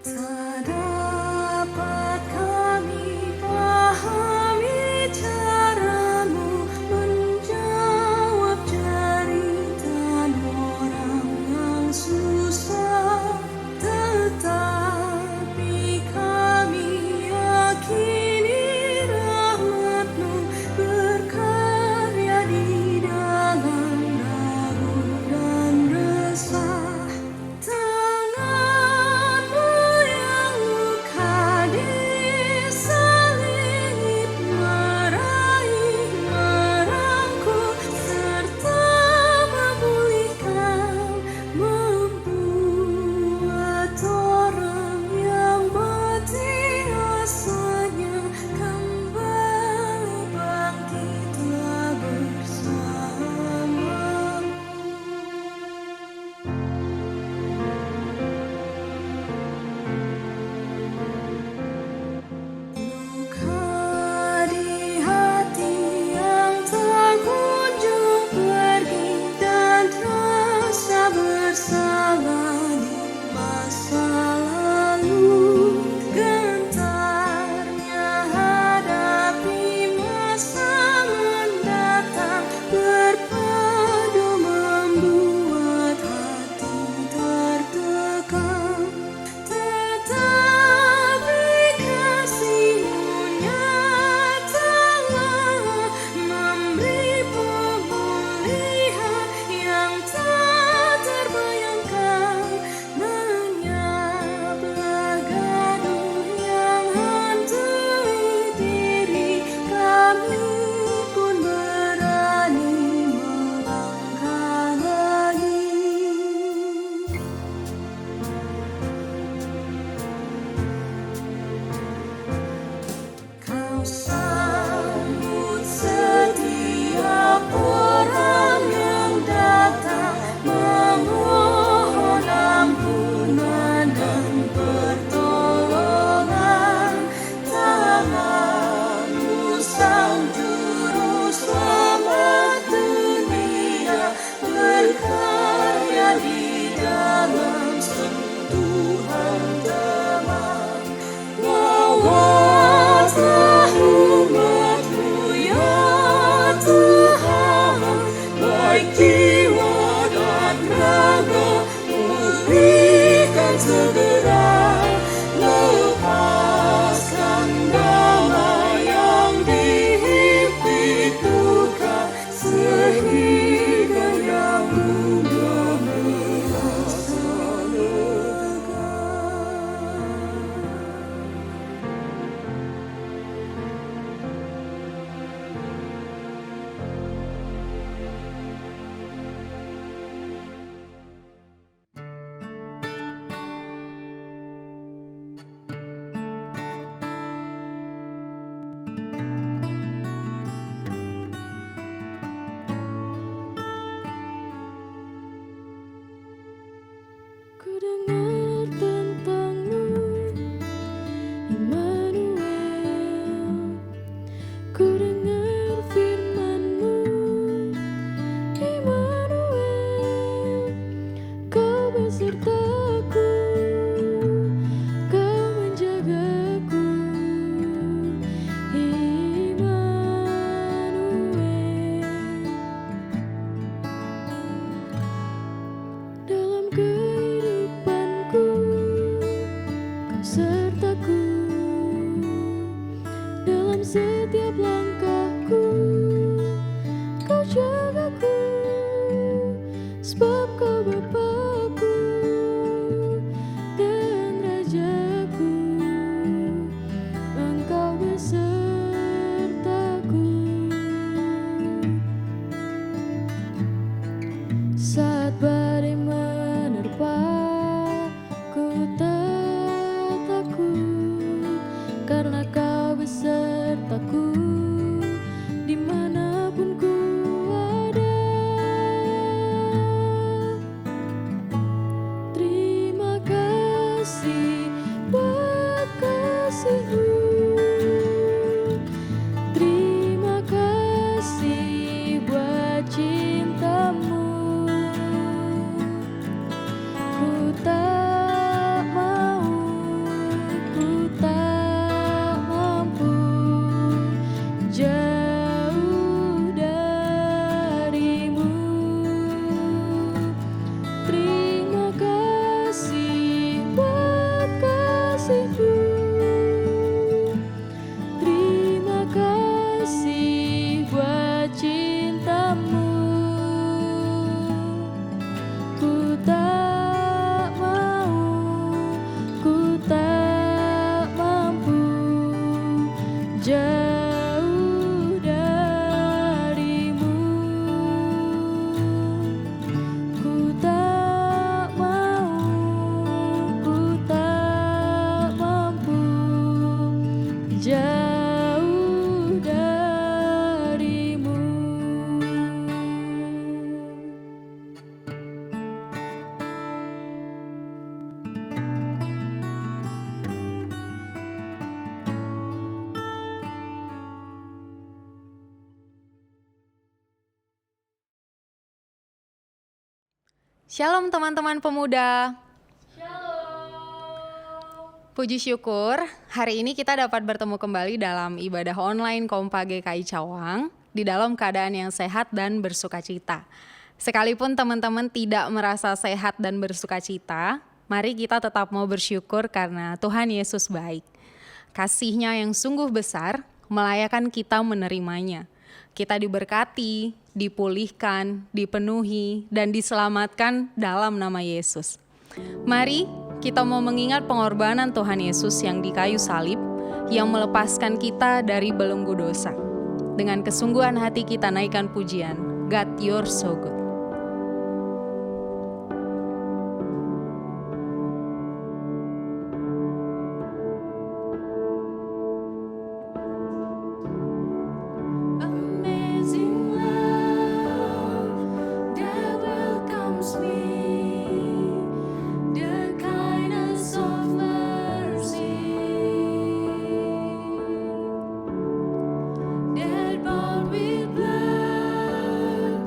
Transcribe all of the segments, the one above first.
Tak dapat kami pahami caramu menjawab jeritan orang yang susah, tetapi kami yakini rahmat-Mu berkarya di dalam ragu dan resah. Tangan-Mu yang luka disalib meraih, merangkul, serta memulihkan, membuat orang yang mati rasanya kembali bangkitlah bersama-Mu. Luka di hati yang tak kunjung pergi dan rasa bersalah di masa lalu, gentarnya hadapi masa mendatang, berpadu membuat hati tertekan. Tetapi kasih-Mu nyatalah memberi pemulihan yang tak terbayangkan, lenyaplah gaduh yang hantui diri, kami pun berani melangkah lagi. Kau sambut setiap orang yang datang memohon ampunan dan pertolongan. Tangan-Mu Sang Juru Selamat dunia berkarya di dalam sentuhan teman. Ngawaslah umat-Mu ya Tuhan, baik jiwa dan raga, pulihkan segera, lepaskan damai yang dihimpit duka, sehingga yang muda merasa lega. Ku dengar tentang-Mu, Immanuel. Ku dengar firman-Mu, Immanuel. Kau besertaku, Kau menjagaku, Immanuel. Dalam kehidupanku, Kau sertaku, dalam setiap langkahku, Kau jagaku, sebab Kau Bapa-Ku dan Raja-Ku, Engkau besertaku. Saat badai menerpa, ku tak takut, karena Kau besertaku dimanapun ku ada. Terima kasih buat kasih-Mu, terima kasih buat cinta-Mu. Ku tak mau Shalom teman-teman pemuda. Puji syukur, hari ini kita dapat bertemu kembali dalam ibadah online Kompa GKI Cawang di dalam keadaan yang sehat dan bersukacita. Sekalipun teman-teman tidak merasa sehat dan bersukacita, mari kita tetap mau bersyukur karena Tuhan Yesus baik. Kasih-Nya yang sungguh besar melayakan kita menerimanya. Kita diberkati, dipulihkan, dipenuhi, dan diselamatkan dalam nama Yesus. Mari kita mau mengingat pengorbanan Tuhan Yesus yang di kayu salib, yang melepaskan kita dari belenggu dosa. Dengan kesungguhan hati kita naikkan pujian, God you're so good. Amazing love that welcomes me, the kindness of mercy that bought with blood,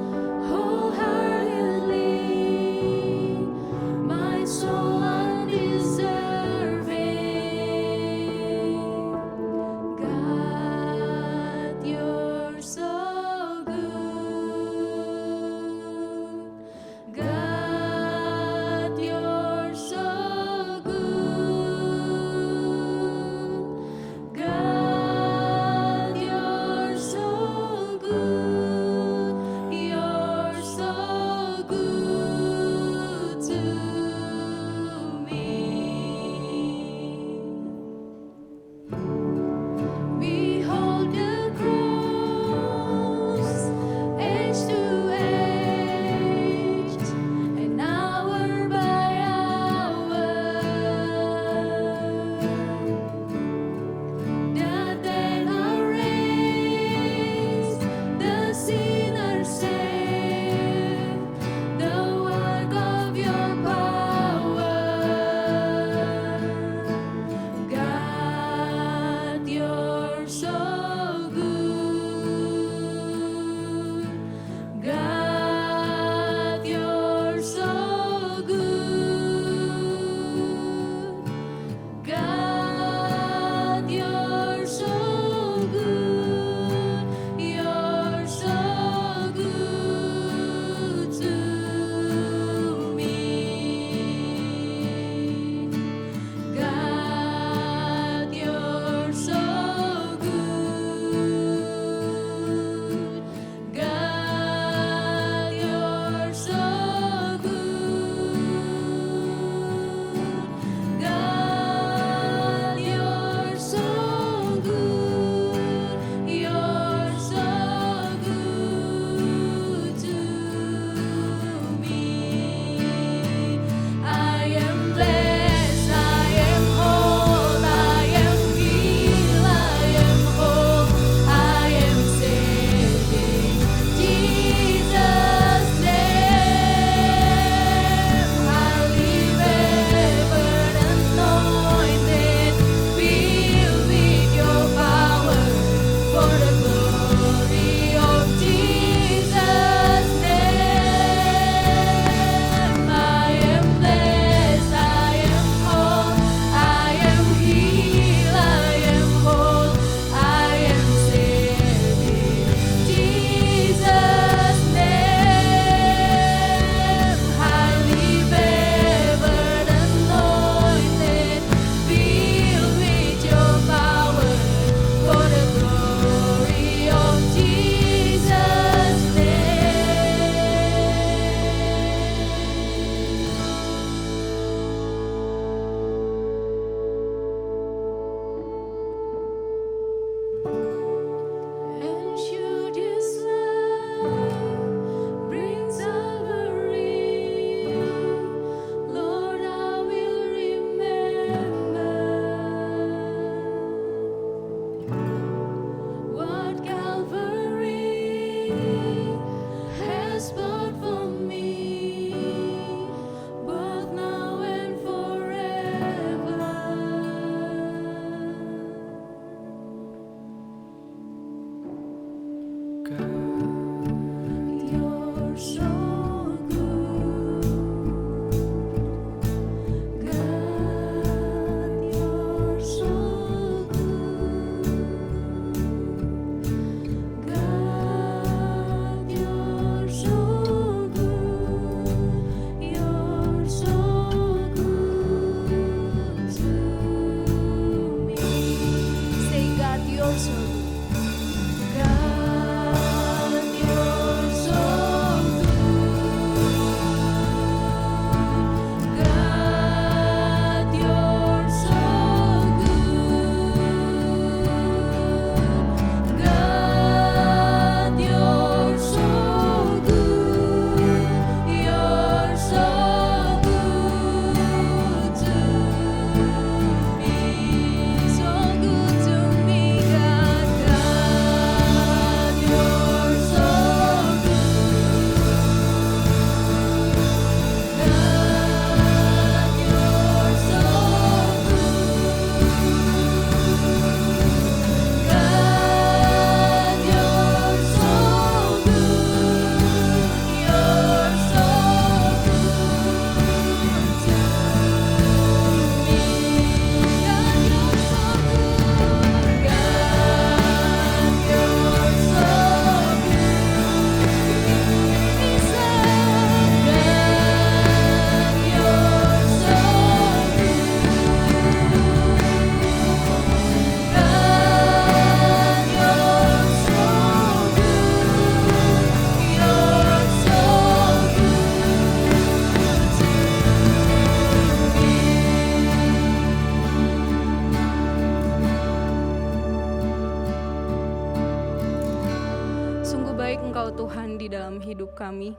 baik Engkau Tuhan di dalam hidup kami.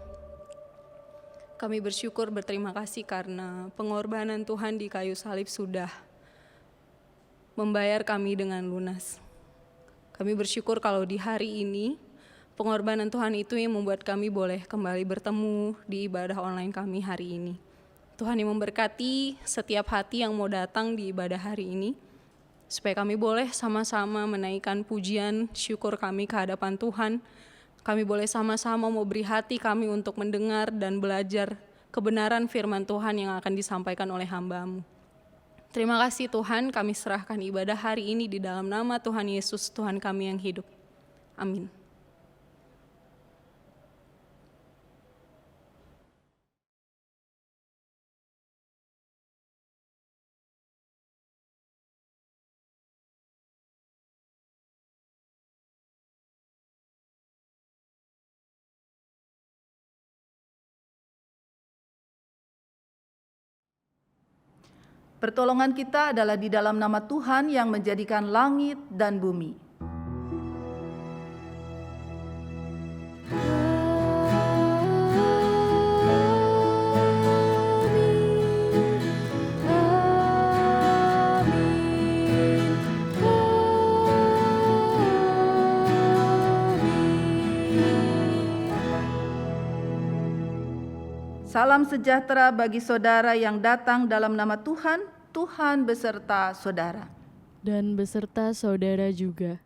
Kami bersyukur berterima kasih karena pengorbanan Tuhan di kayu salib sudah membayar kami dengan lunas. Kami bersyukur kalau di hari ini pengorbanan Tuhan itu yang membuat kami boleh kembali bertemu di ibadah online kami hari ini. Tuhan yang memberkati setiap hati yang mau datang di ibadah hari ini, supaya kami boleh sama-sama menaikkan pujian syukur kami ke hadapan Tuhan. Kami boleh sama-sama mau beri hati kami untuk mendengar dan belajar kebenaran firman Tuhan yang akan disampaikan oleh hamba-Mu. Terima kasih Tuhan, kami serahkan ibadah hari ini di dalam nama Tuhan Yesus, Tuhan kami yang hidup. Amin. Pertolongan kita adalah di dalam nama Tuhan yang menjadikan langit dan bumi. Salam sejahtera bagi saudara yang datang dalam nama Tuhan, Tuhan beserta saudara. Dan beserta saudara juga.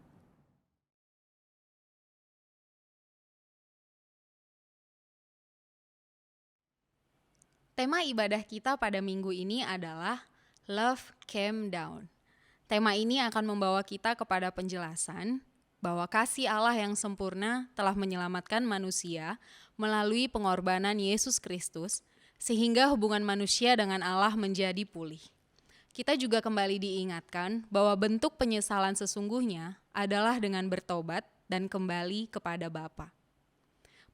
Tema ibadah kita pada minggu ini adalah Love Came Down. Tema ini akan membawa kita kepada penjelasan bahwa kasih Allah yang sempurna telah menyelamatkan manusia melalui pengorbanan Yesus Kristus, sehingga hubungan manusia dengan Allah menjadi pulih. Kita juga kembali diingatkan bahwa bentuk penyesalan sesungguhnya adalah dengan bertobat dan kembali kepada Bapa.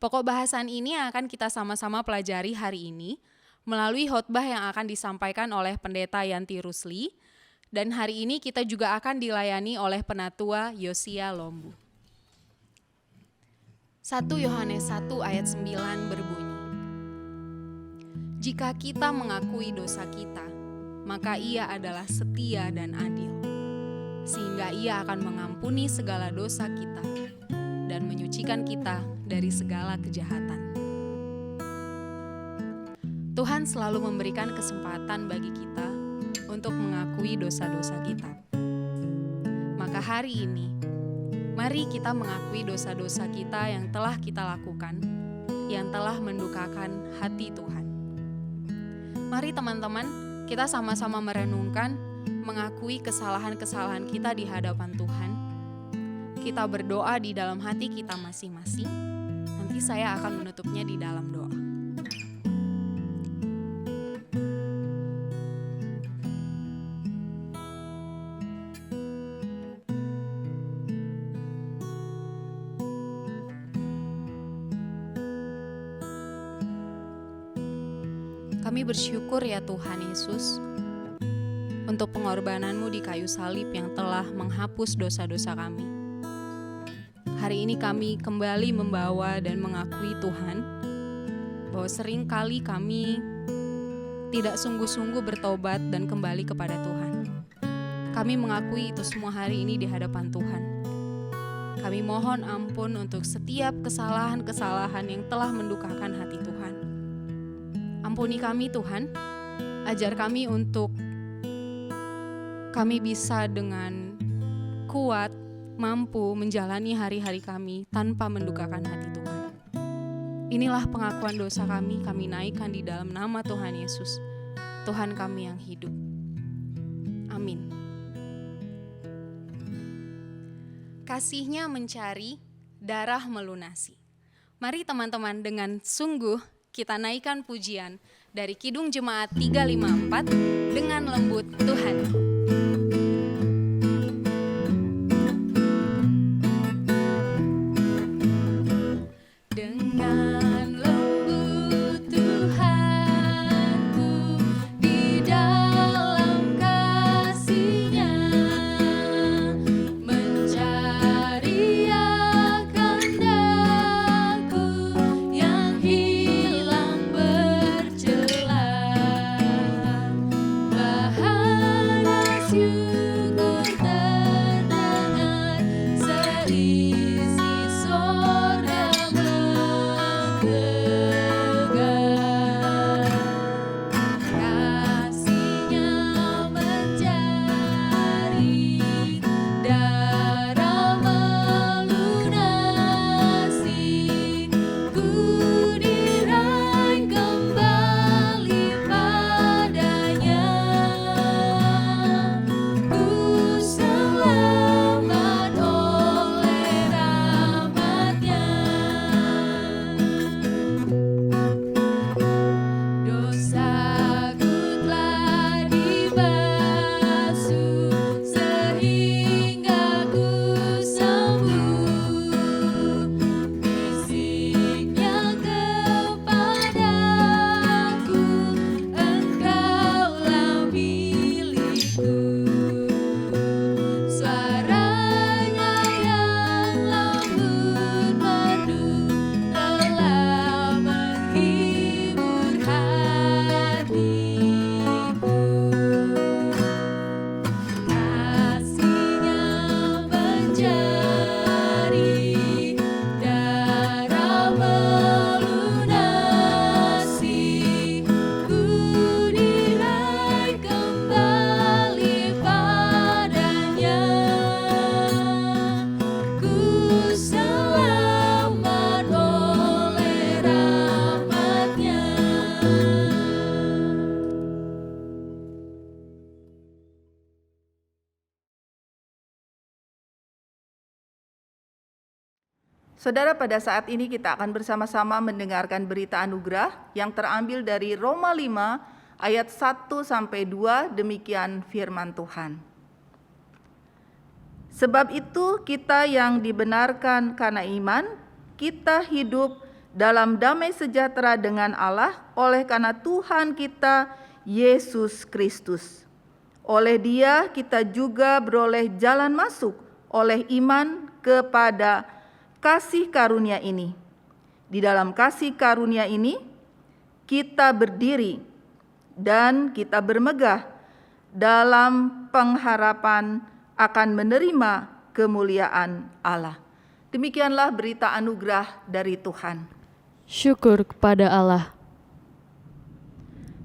Pokok bahasan ini akan kita sama-sama pelajari hari ini melalui khotbah yang akan disampaikan oleh Pendeta Yanti Rusli, dan hari ini kita juga akan dilayani oleh Penatua Yosia Lombu. 1 Yohanes 1 ayat 9 berbunyi, "Jika kita mengakui dosa kita, maka Ia adalah setia dan adil, sehingga Ia akan mengampuni segala dosa kita dan menyucikan kita dari segala kejahatan." Tuhan selalu memberikan kesempatan bagi kita untuk mengakui dosa-dosa kita. Maka hari ini, mari kita mengakui dosa-dosa kita yang telah kita lakukan, yang telah mendukakan hati Tuhan. Mari teman-teman, kita sama-sama merenungkan, mengakui kesalahan-kesalahan kita di hadapan Tuhan. Kita berdoa di dalam hati kita masing-masing. Nanti saya akan menutupnya di dalam doa. Kami bersyukur ya Tuhan Yesus untuk pengorbanan-Mu di kayu salib yang telah menghapus dosa-dosa kami. Hari ini kami kembali membawa dan mengakui Tuhan bahwa sering kali kami tidak sungguh-sungguh bertobat dan kembali kepada Tuhan. Kami mengakui itu semua hari ini di hadapan Tuhan. Kami mohon ampun untuk setiap kesalahan-kesalahan yang telah mendukakan hati Tuhan. Ampuni kami Tuhan, ajar kami untuk kami bisa dengan kuat, mampu menjalani hari-hari kami tanpa mendukakan hati Tuhan. Inilah pengakuan dosa kami naikkan di dalam nama Tuhan Yesus, Tuhan kami yang hidup. Amin. Kasih-Nya mencari, darah melunasi. Mari teman-teman dengan sungguh kita naikkan pujian dari Kidung Jemaat 354 dengan lembut Tuhan. Saudara, pada saat ini kita akan bersama-sama mendengarkan berita anugerah yang terambil dari Roma 5 ayat 1-2, demikian firman Tuhan. Sebab itu kita yang dibenarkan karena iman, kita hidup dalam damai sejahtera dengan Allah oleh karena Tuhan kita Yesus Kristus. Oleh Dia kita juga beroleh jalan masuk oleh iman kepada kasih karunia ini. Di dalam kasih karunia ini kita berdiri dan kita bermegah dalam pengharapan akan menerima kemuliaan Allah. Demikianlah berita anugerah dari Tuhan. Syukur kepada Allah.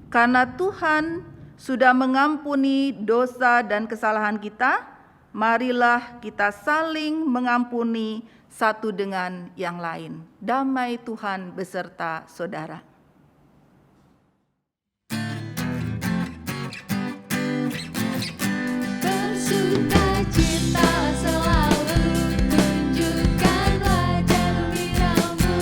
Karena Tuhan sudah mengampuni dosa dan kesalahan kita, marilah kita saling mengampuni satu dengan yang lain. Damai Tuhan beserta saudara. Bersukacita selalu, tunjukkan wajah gembiramu.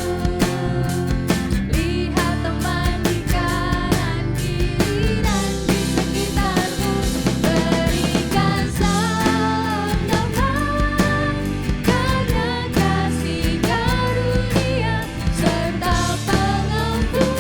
Lihat teman di kanan kiri dan di sekitarmu. Berikan salam damai karena kasih karunia serta pengampunan.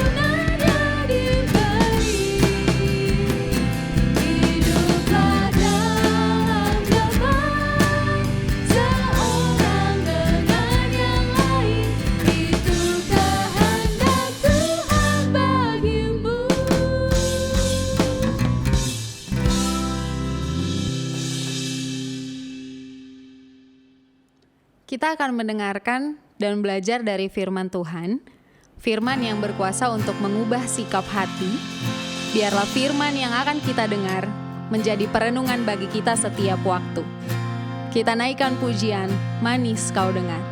Kita akan mendengarkan dan belajar dari firman Tuhan, firman yang berkuasa untuk mengubah sikap hati. Biarlah firman yang akan kita dengar menjadi perenungan bagi kita setiap waktu. Kita naikkan pujian, manis kau dengar.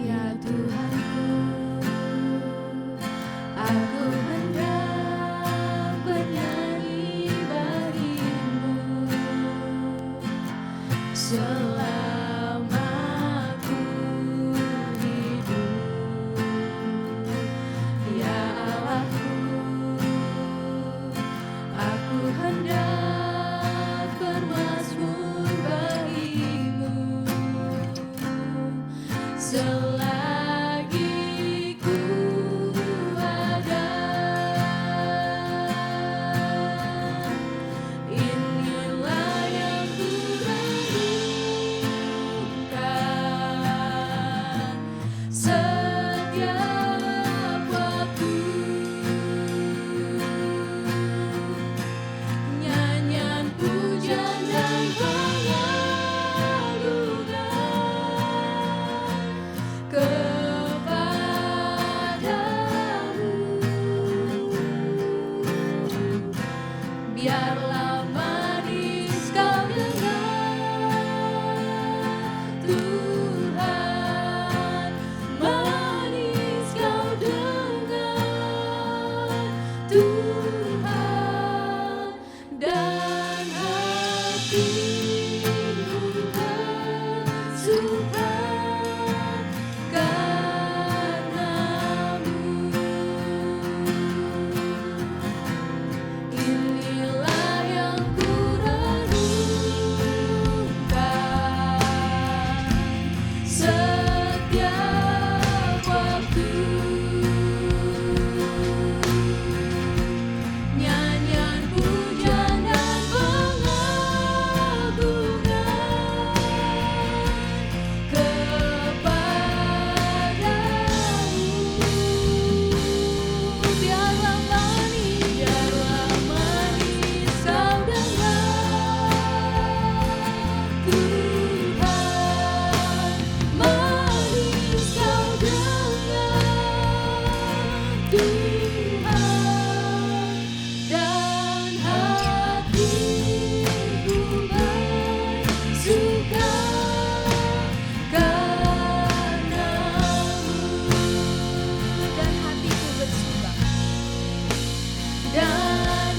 Ya Tuhanku, aku hendak bernyanyi bagimu selama aku hidup. Ya Allahku, aku hendak bermazmur bagimu selagi ku ada. Inilah yang ku renungkan setiap waktu. Nyanyian pujian dan pengagungan kepadamu. Biarlah manis kau dengar, Tuhan, manis kau dengar, Tuhan, dan hatiku bersuka karenamu. Inilah yang ku renungkan setiap waktu. Nyanyian pujian dan pengagungan kepadamu. Biarlah manis kau dengar, Tuhan, manis kau dengar, Tuhan, dan hatiku bersuka karenamu. Dan hatiku bersuka, dan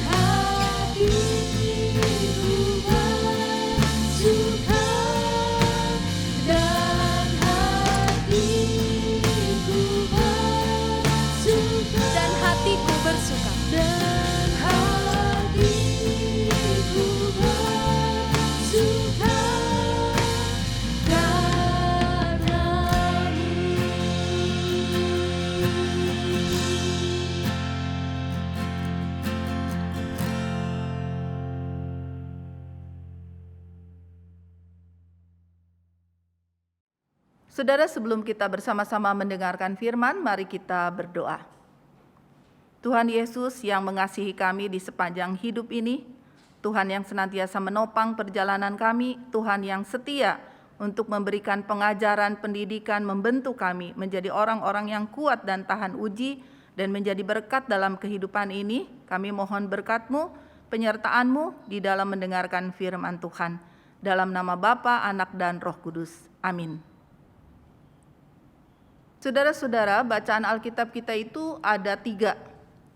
hatiku bersuka, dan hatiku bersuka, dan hatiku bersuka, dan hatiku bersuka karenamu. Saudara, sebelum kita bersama-sama mendengarkan firman, mari kita berdoa. Tuhan Yesus yang mengasihi kami di sepanjang hidup ini, Tuhan yang senantiasa menopang perjalanan kami, Tuhan yang setia untuk memberikan pengajaran, pendidikan, membentuk kami menjadi orang-orang yang kuat dan tahan uji, dan menjadi berkat dalam kehidupan ini. Kami mohon berkat-Mu, penyertaan-Mu di dalam mendengarkan firman Tuhan. Dalam nama Bapa, Anak, dan Roh Kudus. Amin. Saudara-saudara, bacaan Alkitab kita itu ada 3,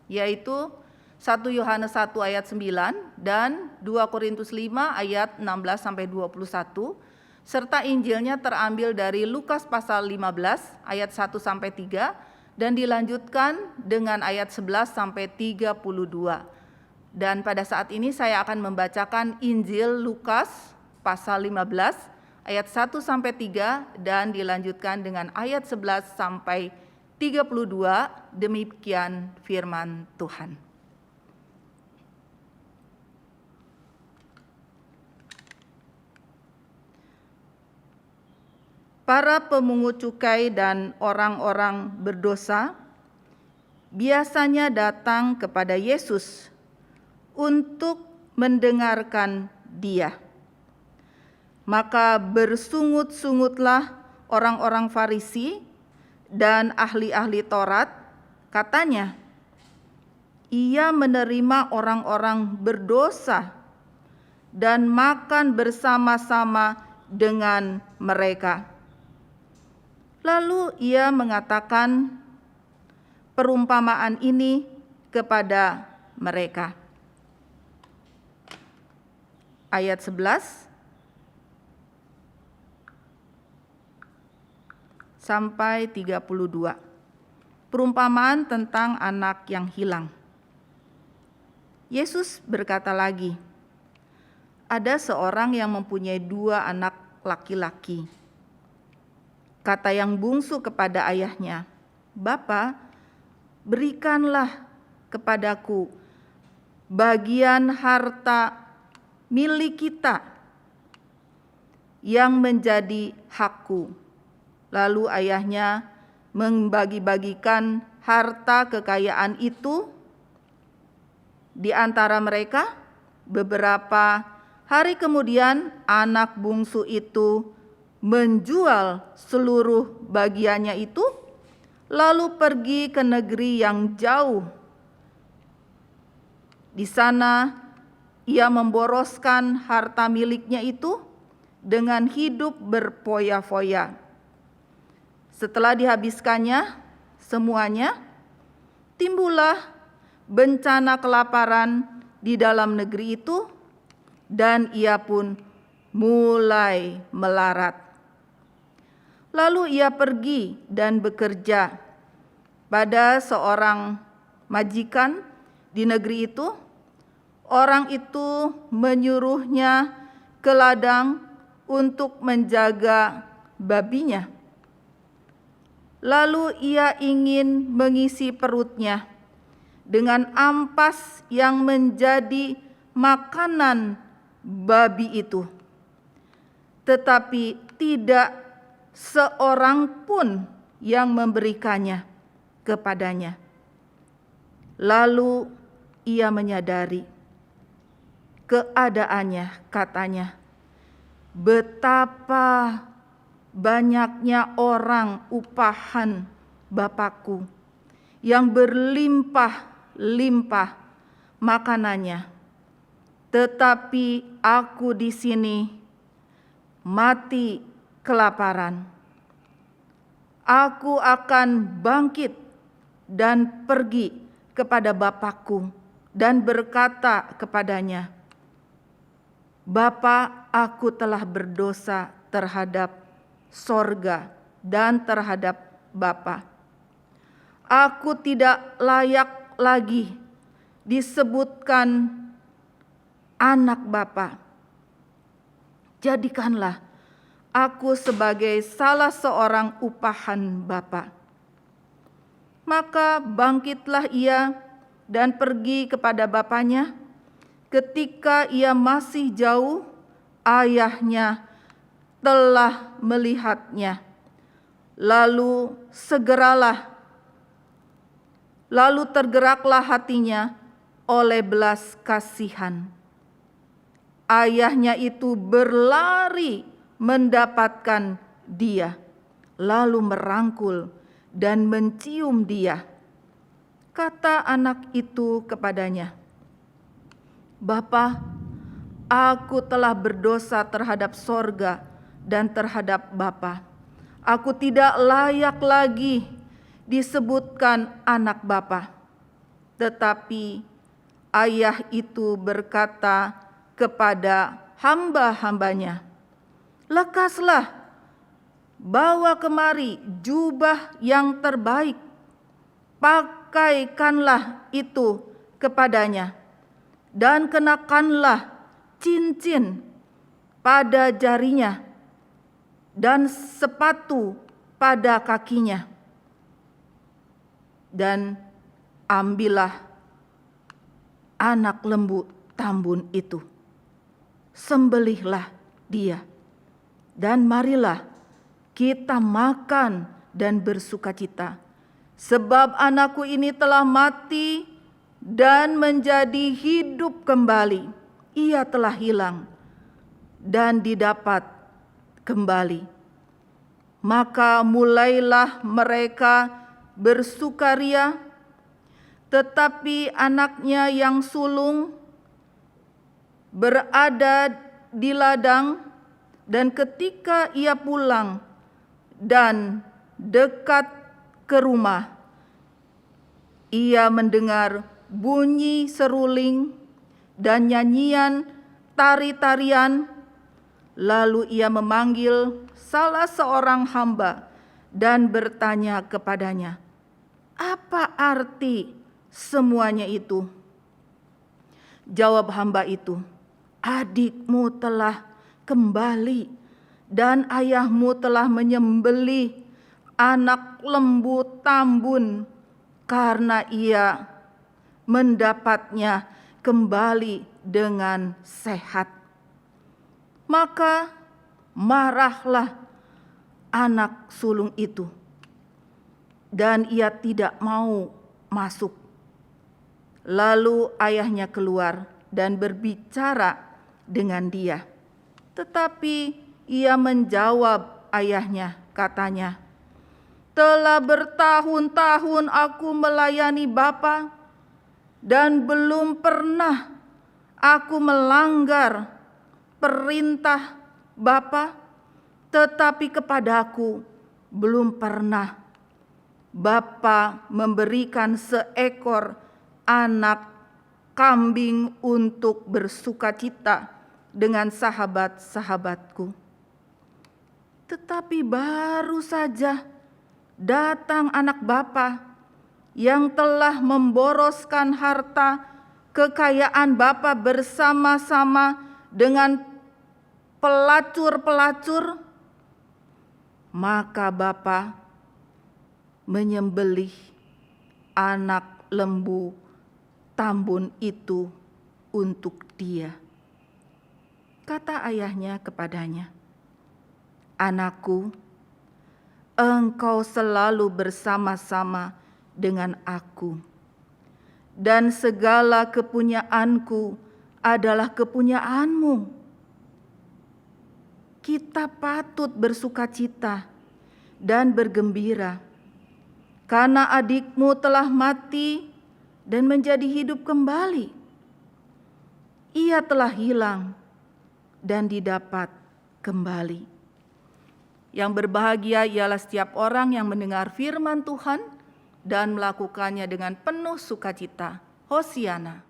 yaitu 1 Yohanes 1 ayat 9 dan 2 Korintus 5 ayat 16-21, serta Injilnya terambil dari Lukas pasal 15 ayat 1-3 dan dilanjutkan dengan ayat 11-32. Dan pada saat ini saya akan membacakan Injil Lukas pasal 15 ayat 1-3 dan dilanjutkan dengan ayat 11-32. Demikian firman Tuhan. para pemungut cukai dan orang-orang berdosa biasanya datang kepada Yesus untuk mendengarkan Dia. Maka bersungut-sungutlah orang-orang Farisi dan ahli-ahli Taurat, katanya, ia menerima orang-orang berdosa dan makan bersama-sama dengan mereka. Lalu ia mengatakan perumpamaan ini kepada mereka. Ayat 11 sampai 32. Perumpamaan tentang anak yang hilang. Yesus berkata lagi, ada seorang yang mempunyai 2 anak laki-laki. Kata yang bungsu kepada ayahnya, "Bapa, berikanlah kepadaku bagian harta milik kita yang menjadi hakku." Lalu ayahnya membagi-bagikan harta kekayaan itu di antara mereka. Beberapa hari kemudian anak bungsu itu menjual seluruh bagiannya itu, lalu pergi ke negeri yang jauh. Di sana ia memboroskan harta miliknya itu dengan hidup berfoya-foya. Setelah dihabiskannya semuanya, timbullah bencana kelaparan di dalam negeri itu, dan ia pun mulai melarat. Lalu ia pergi dan bekerja pada seorang majikan di negeri itu. Orang itu menyuruhnya ke ladang untuk menjaga babinya. Lalu ia ingin mengisi perutnya dengan ampas yang menjadi makanan babi itu. Tetapi tidak seorang pun yang memberikannya kepadanya. Lalu ia menyadari keadaannya, katanya, betapa banyaknya orang upahan Bapakku yang berlimpah-limpah makanannya, tetapi aku di sini mati kelaparan. Aku akan bangkit dan pergi kepada Bapakku dan berkata kepadanya, Bapa, aku telah berdosa terhadap sorga dan terhadap Bapa. Aku tidak layak lagi disebutkan anak Bapa. Jadikanlah aku sebagai salah seorang upahan Bapa. Maka bangkitlah ia dan pergi kepada bapanya. Ketika ia masih jauh, ayahnya telah melihatnya. Lalu tergeraklah hatinya oleh belas kasihan. Ayahnya itu berlari mendapatkan dia, lalu merangkul dan mencium dia. Kata anak itu kepadanya, Bapa, aku telah berdosa terhadap sorga dan terhadap Bapa. Aku tidak layak lagi disebutkan anak Bapa. Tetapi ayah itu berkata kepada hamba-hambanya, lekaslah, bawa kemari jubah yang terbaik, pakaikanlah itu kepadanya, dan kenakanlah cincin pada jarinya dan sepatu pada kakinya. Dan ambillah anak lembu tambun itu, sembelihlah dia, dan marilah kita makan dan bersukacita. Sebab anakku ini telah mati dan menjadi hidup kembali. Ia telah hilang dan didapat kembali. Maka mulailah mereka bersukaria, tetapi anaknya yang sulung berada di ladang, dan ketika ia pulang dan dekat ke rumah, ia mendengar bunyi seruling dan nyanyian tari-tarian. Lalu ia memanggil salah seorang hamba dan bertanya kepadanya, "Apa arti semuanya itu?" Jawab hamba itu, "Adikmu telah kembali dan ayahmu telah menyembelih anak lembu tambun karena ia mendapatnya kembali dengan sehat." Maka marahlah anak sulung itu, dan ia tidak mau masuk. Lalu ayahnya keluar dan berbicara dengan dia. Tetapi ia menjawab ayahnya, katanya, "Telah bertahun-tahun aku melayani Bapa, dan belum pernah aku melanggar perintah Bapa, tetapi kepadaku belum pernah Bapa memberikan seekor anak kambing untuk bersukacita dengan sahabat-sahabatku. Tetapi baru saja datang anak Bapa yang telah memboroskan harta kekayaan Bapa bersama-sama dengan pelacur-pelacur, maka Bapa menyembelih anak lembu tambun itu untuk dia." Kata ayahnya kepadanya, "Anakku, engkau selalu bersama-sama dengan aku, dan segala kepunyaanku adalah kepunyaanmu. Kita patut bersukacita dan bergembira, karena adikmu telah mati dan menjadi hidup kembali. Ia telah hilang dan didapat kembali." Yang berbahagia ialah setiap orang yang mendengar firman Tuhan dan melakukannya dengan penuh sukacita. Hosiana.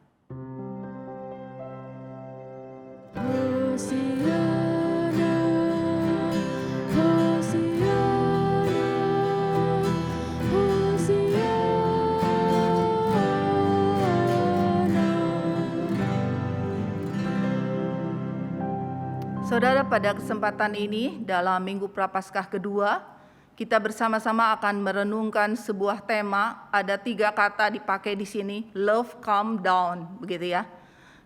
Saudara, pada kesempatan ini dalam Minggu Prapaskah kedua, kita bersama-sama akan merenungkan sebuah tema. Ada 3 kata dipakai di sini, love calm down, begitu ya.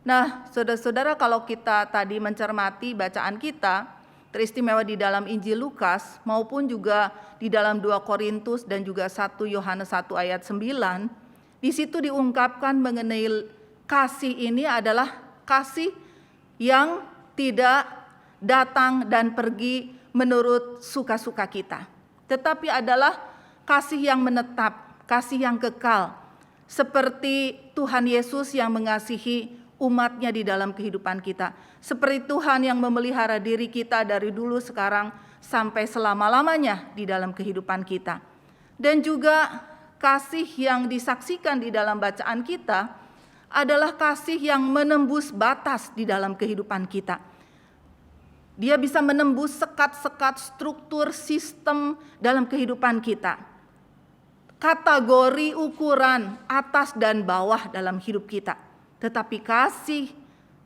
Nah, saudara-saudara, kalau kita tadi mencermati bacaan kita, teristimewa di dalam Injil Lukas maupun juga di dalam 2 Korintus dan juga 1 Yohanes 1 ayat 9, di situ diungkapkan mengenai kasih ini adalah kasih yang tidak datang dan pergi menurut suka-suka kita, tetapi adalah kasih yang menetap, kasih yang kekal, seperti Tuhan Yesus yang mengasihi umatnya di dalam kehidupan kita, seperti Tuhan yang memelihara diri kita dari dulu, sekarang, sampai selama-lamanya di dalam kehidupan kita. Dan juga kasih yang disaksikan di dalam bacaan kita adalah kasih yang menembus batas di dalam kehidupan kita. Dia bisa menembus sekat-sekat struktur sistem dalam kehidupan kita. Kategori ukuran atas dan bawah dalam hidup kita. Tetapi kasih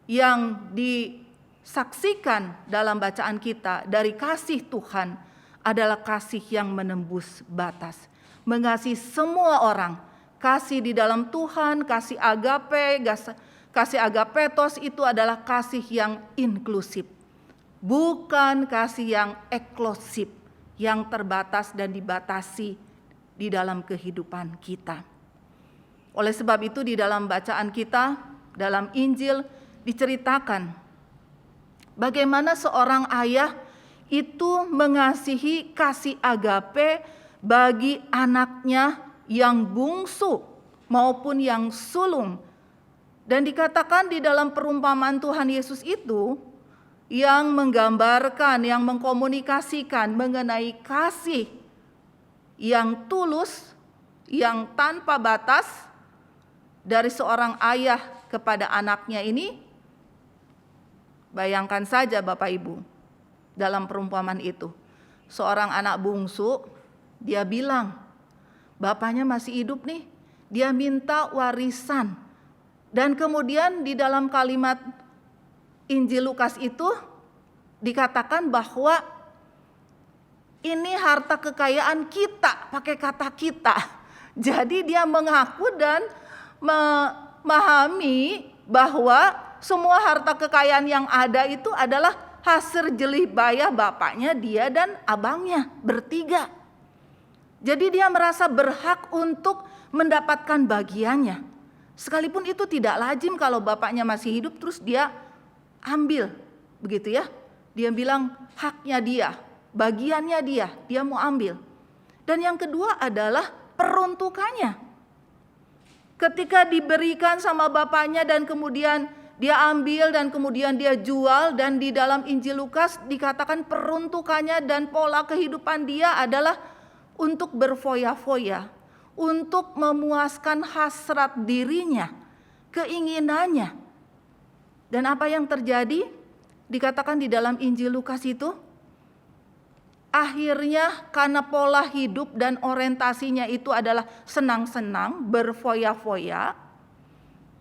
yang disaksikan dalam bacaan kita dari kasih Tuhan adalah kasih yang menembus batas. Mengasihi semua orang. Kasih di dalam Tuhan, kasih agape, kasih agapetos itu adalah kasih yang inklusif. Bukan kasih yang eksklusif, yang terbatas dan dibatasi di dalam kehidupan kita. Oleh sebab itu di dalam bacaan kita, dalam Injil diceritakan bagaimana seorang ayah itu mengasihi kasih agape bagi anaknya yang bungsu maupun yang sulung. Dan dikatakan di dalam perumpamaan Tuhan Yesus itu yang menggambarkan, yang mengkomunikasikan mengenai kasih yang tulus, yang tanpa batas dari seorang ayah kepada anaknya ini. Bayangkan saja Bapak Ibu, dalam perumpamaan itu, seorang anak bungsu, dia bilang, bapaknya masih hidup nih, dia minta warisan. Dan kemudian di dalam kalimat Injil Lukas itu dikatakan bahwa ini harta kekayaan kita, pakai kata kita. Jadi dia mengaku dan memahami bahwa semua harta kekayaan yang ada itu adalah hasil jerih payah bapaknya, dia dan abangnya bertiga. Jadi dia merasa berhak untuk mendapatkan bagiannya. Sekalipun itu tidak lazim kalau bapaknya masih hidup terus dia ambil, begitu ya. Dia bilang haknya dia, bagiannya dia mau ambil. Dan yang kedua adalah peruntukannya. Ketika diberikan sama bapaknya dan kemudian dia ambil dan kemudian dia jual, dan di dalam Injil Lukas dikatakan peruntukannya dan pola kehidupan dia adalah untuk berfoya-foya, untuk memuaskan hasrat dirinya, keinginannya. Dan apa yang terjadi? Dikatakan di dalam Injil Lukas itu, akhirnya karena pola hidup dan orientasinya itu adalah senang-senang, berfoya-foya,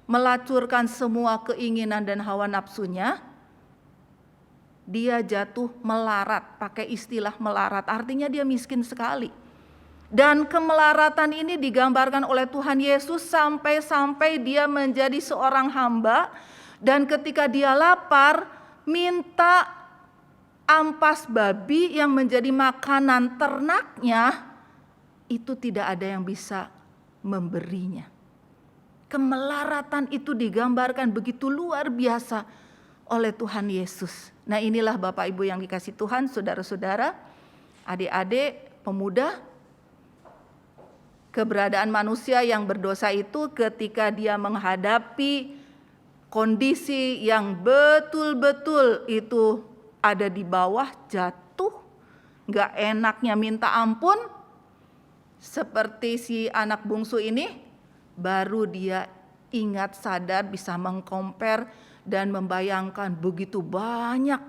melacurkan semua keinginan dan hawa nafsunya, dia jatuh melarat. Pakai istilah melarat, artinya dia miskin sekali. Dan kemelaratan ini digambarkan oleh Tuhan Yesus sampai dia menjadi seorang hamba, dan ketika dia lapar minta ampas babi yang menjadi makanan ternaknya, itu tidak ada yang bisa memberinya. Kemelaratan itu digambarkan begitu luar biasa oleh Tuhan Yesus. Nah, inilah Bapak Ibu yang dikasih Tuhan, saudara-saudara, adik-adik, pemuda, keberadaan manusia yang berdosa itu ketika dia menghadapi kondisi yang betul-betul itu ada di bawah, jatuh, gak enaknya minta ampun, seperti si anak bungsu ini, baru dia ingat, sadar, bisa mengcompare dan membayangkan begitu banyak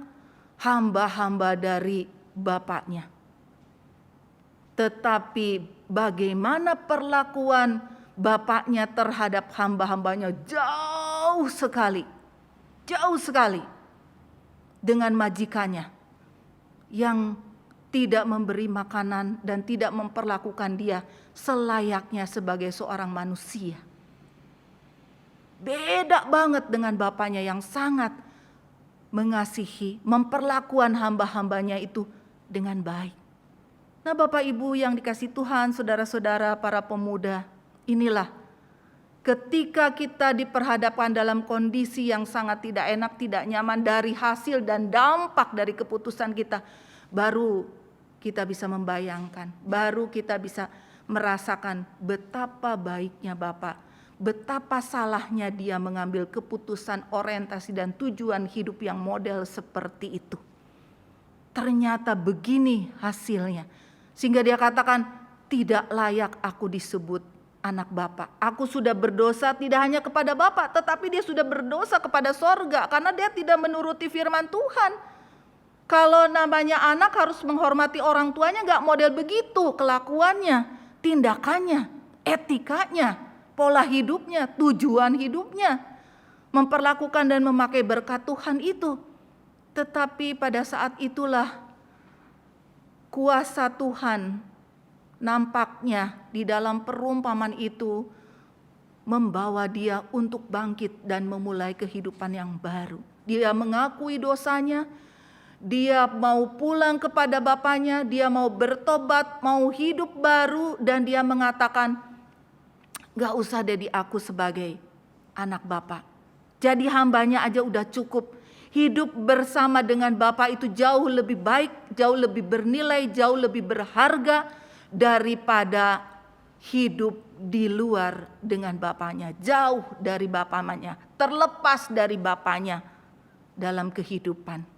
hamba-hamba dari bapaknya. Tetapi bagaimana perlakuan bapaknya terhadap hamba-hambanya? Jauh sekali dengan majikannya yang tidak memberi makanan dan tidak memperlakukan dia selayaknya sebagai seorang manusia. Beda banget dengan bapaknya yang sangat mengasihi, memperlakukan hamba-hambanya itu dengan baik. Nah, Bapak Ibu yang dikasih Tuhan, saudara-saudara, para pemuda, inilah ketika kita diperhadapkan dalam kondisi yang sangat tidak enak, tidak nyaman dari hasil dan dampak dari keputusan kita, baru kita bisa membayangkan, baru kita bisa merasakan betapa baiknya Bapa, betapa salahnya dia mengambil keputusan, orientasi dan tujuan hidup yang model seperti itu. Ternyata begini hasilnya. Sehingga dia katakan, tidak layak aku disebut anak Bapa. Aku sudah berdosa tidak hanya kepada Bapa, tetapi dia sudah berdosa kepada sorga, karena dia tidak menuruti firman Tuhan. Kalau namanya anak harus menghormati orang tuanya, gak model begitu kelakuannya, tindakannya, etikanya, pola hidupnya, tujuan hidupnya, memperlakukan dan memakai berkat Tuhan itu. Tetapi pada saat itulah kuasa Tuhan nampaknya di dalam perumpamaan itu membawa dia untuk bangkit dan memulai kehidupan yang baru. Dia mengakui dosanya, Dia mau pulang kepada bapaknya, dia mau bertobat, mau hidup baru, dan dia mengatakan, gak usah jadi aku sebagai anak bapak. Jadi hambanya aja udah cukup. Hidup bersama dengan bapak itu jauh lebih baik, jauh lebih bernilai, jauh lebih berharga daripada hidup di luar dengan bapaknya. Jauh dari bapaknya, terlepas dari bapaknya dalam kehidupan.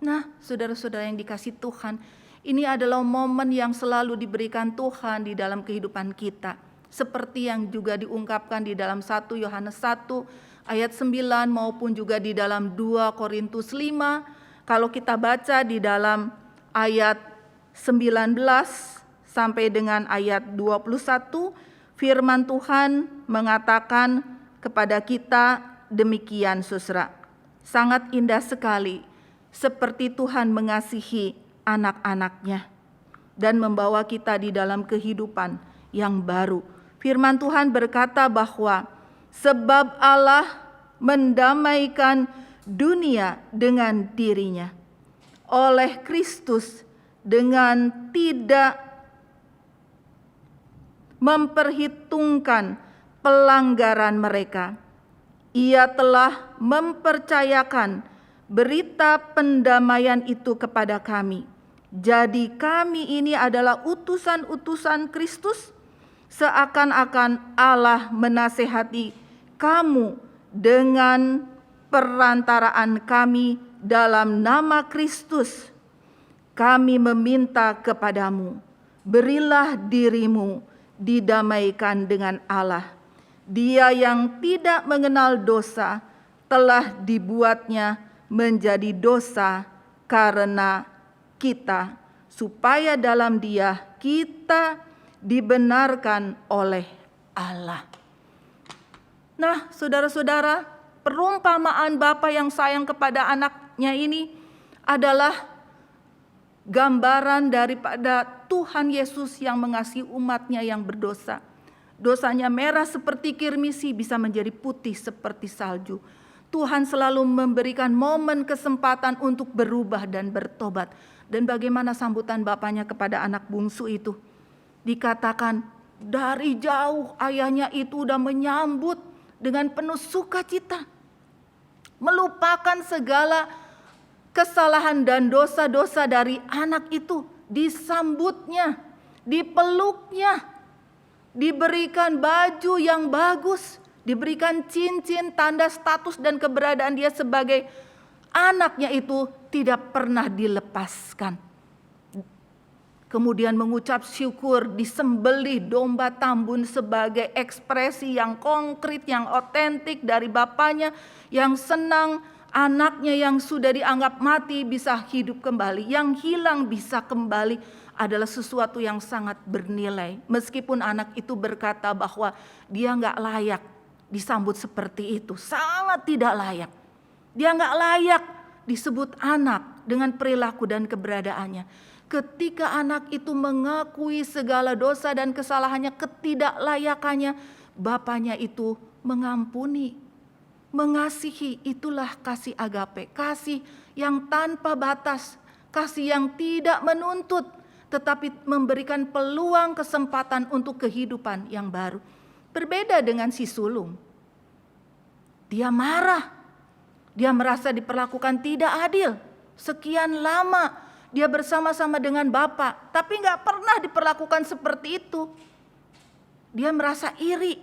Nah, saudara-saudara yang dikasih Tuhan, ini adalah momen yang selalu diberikan Tuhan di dalam kehidupan kita. Seperti yang juga diungkapkan di dalam 1 Yohanes 1 ayat 9 maupun juga di dalam 2 Korintus 5. Kalau kita baca di dalam ayat 19 sampai dengan ayat 21, firman Tuhan mengatakan kepada kita demikian, saudara. Sangat indah sekali. Seperti Tuhan mengasihi anak-anaknya dan membawa kita di dalam kehidupan yang baru. Firman Tuhan berkata bahwa sebab Allah mendamaikan dunia dengan dirinya oleh Kristus dengan tidak memperhitungkan pelanggaran mereka. Ia telah mempercayakan berita pendamaian itu kepada kami. Jadi kami ini adalah utusan-utusan Kristus, seakan-akan Allah menasehati kamu dengan perantaraan kami dalam nama Kristus. Kami meminta kepadamu, berilah dirimu didamaikan dengan Allah. Dia yang tidak mengenal dosa telah dibuatnya menjadi dosa karena kita, supaya dalam Dia kita dibenarkan oleh Allah. Nah, saudara-saudara, perumpamaan Bapa yang sayang kepada anaknya ini adalah gambaran daripada Tuhan Yesus yang mengasihi umatnya yang berdosa. Dosanya merah seperti kirmisi bisa menjadi putih seperti salju. Tuhan selalu memberikan momen kesempatan untuk berubah dan bertobat. Dan bagaimana sambutan bapaknya kepada anak bungsu itu? Dikatakan dari jauh ayahnya itu udah menyambut dengan penuh sukacita. Melupakan segala kesalahan dan dosa-dosa dari anak itu. Disambutnya, dipeluknya, diberikan baju yang bagus, diberikan cincin, tanda status dan keberadaan dia sebagai anaknya itu tidak pernah dilepaskan. Kemudian mengucap syukur, disembelih domba tambun sebagai ekspresi yang konkret, yang otentik dari bapaknya, yang senang anaknya yang sudah dianggap mati bisa hidup kembali, yang hilang bisa kembali, adalah sesuatu yang sangat bernilai. Meskipun anak itu berkata bahwa dia nggak layak disambut seperti itu, sangat tidak layak. Dia nggak layak disebut anak dengan perilaku dan keberadaannya. Ketika anak itu mengakui segala dosa dan kesalahannya, ketidaklayakannya, bapaknya itu mengampuni, mengasihi. Itulah kasih agape, kasih yang tanpa batas, kasih yang tidak menuntut, tetapi memberikan peluang kesempatan untuk kehidupan yang baru. Berbeda dengan si sulung. Dia marah. Dia merasa diperlakukan tidak adil. Sekian lama dia bersama-sama dengan bapak, tapi gak pernah diperlakukan seperti itu. Dia merasa iri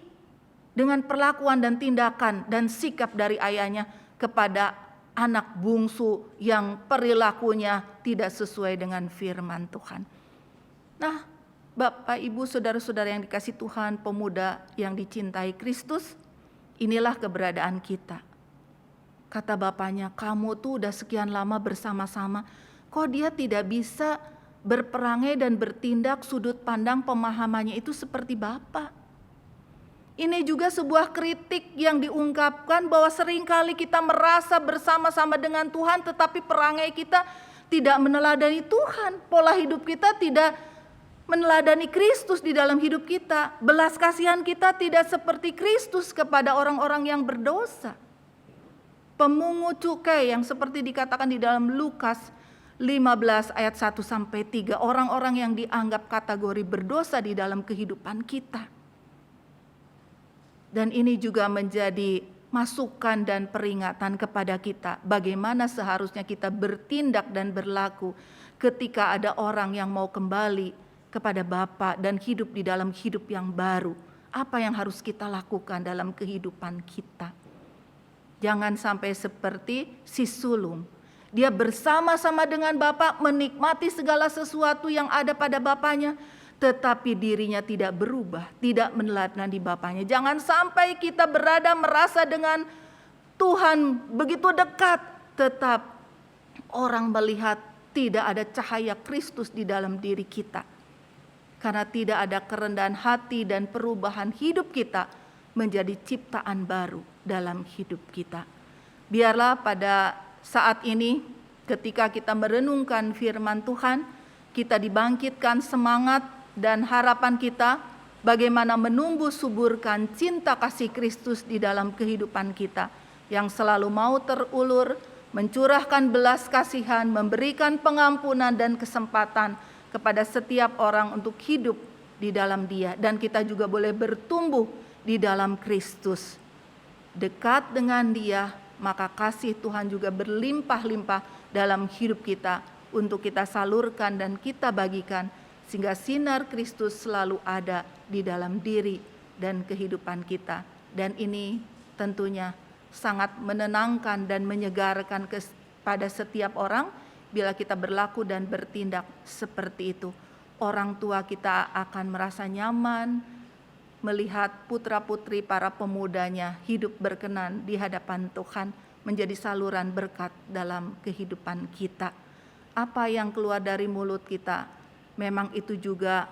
dengan perlakuan dan tindakan dan sikap dari ayahnya kepada anak bungsu yang perilakunya tidak sesuai dengan firman Tuhan. Nah, Bapak, Ibu, saudara-saudara yang dikasih Tuhan, pemuda yang dicintai Kristus, inilah keberadaan kita. Kata bapaknya, kamu tuh udah sekian lama bersama-sama, kok dia tidak bisa berperangai dan bertindak sudut pandang pemahamannya itu seperti bapak. Ini juga sebuah kritik yang diungkapkan bahwa seringkali kita merasa bersama-sama dengan Tuhan, tetapi perangai kita tidak meneladani Tuhan. Pola hidup kita tidak meneladani Kristus di dalam hidup kita. Belas kasihan kita tidak seperti Kristus kepada orang-orang yang berdosa. Pemungut cukai yang seperti dikatakan di dalam Lukas 15 ayat 1-3, orang-orang yang dianggap kategori berdosa di dalam kehidupan kita. Dan ini juga menjadi masukan dan peringatan kepada kita bagaimana seharusnya kita bertindak dan berlaku ketika ada orang yang mau kembali kepada Bapa dan hidup di dalam hidup yang baru. Apa yang harus kita lakukan dalam kehidupan kita? Jangan sampai seperti si sulung. Dia bersama-sama dengan Bapa menikmati segala sesuatu yang ada pada Bapaknya, tetapi dirinya tidak berubah, tidak meneladani Bapaknya. Jangan sampai kita berada merasa dengan Tuhan begitu dekat, tetap orang melihat tidak ada cahaya Kristus di dalam diri kita. Karena tidak ada kerendahan hati dan perubahan hidup kita menjadi ciptaan baru dalam hidup kita. Biarlah pada saat ini ketika kita merenungkan firman Tuhan, kita dibangkitkan semangat dan harapan kita bagaimana menumbuh suburkan cinta kasih Kristus di dalam kehidupan kita yang selalu mau terulur, mencurahkan belas kasihan, memberikan pengampunan dan kesempatan kepada setiap orang untuk hidup di dalam Dia, dan kita juga boleh bertumbuh di dalam Kristus. Dekat dengan Dia, maka kasih Tuhan juga berlimpah-limpah dalam hidup kita untuk kita salurkan dan kita bagikan, sehingga sinar Kristus selalu ada di dalam diri dan kehidupan kita. Dan ini tentunya sangat menenangkan dan menyegarkan kepada setiap orang bila kita berlaku dan bertindak seperti itu. Orang tua kita akan merasa nyaman melihat putra-putri para pemudanya hidup berkenan di hadapan Tuhan, menjadi saluran berkat dalam kehidupan kita. Apa yang keluar dari mulut kita, memang itu juga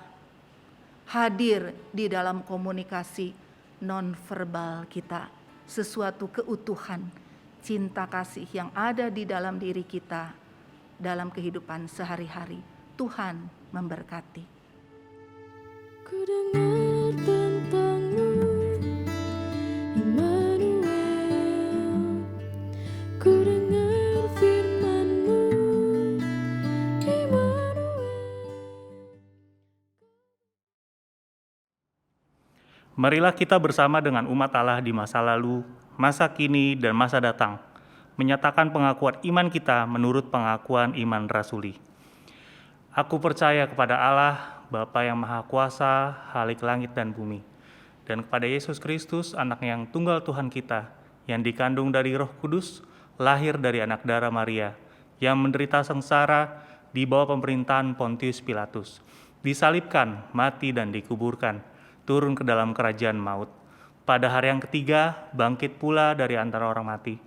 hadir di dalam komunikasi non-verbal kita. Sesuatu keutuhan, cinta kasih yang ada di dalam diri kita dalam kehidupan sehari-hari. Tuhan memberkati. Ku dengar tentang-Mu, Immanuel. Ku dengar firman-Mu, Immanuel. Marilah kita bersama dengan umat Allah di masa lalu, masa kini, dan masa datang, menyatakan pengakuan iman kita menurut pengakuan iman rasuli. Aku percaya kepada Allah, Bapa yang Maha Kuasa, Khalik langit dan bumi, dan kepada Yesus Kristus, Anak yang tunggal Tuhan kita, yang dikandung dari Roh Kudus, lahir dari anak darah Maria, yang menderita sengsara di bawah pemerintahan Pontius Pilatus, disalibkan, mati dan dikuburkan, turun ke dalam kerajaan maut. Pada hari yang ketiga, bangkit pula dari antara orang mati,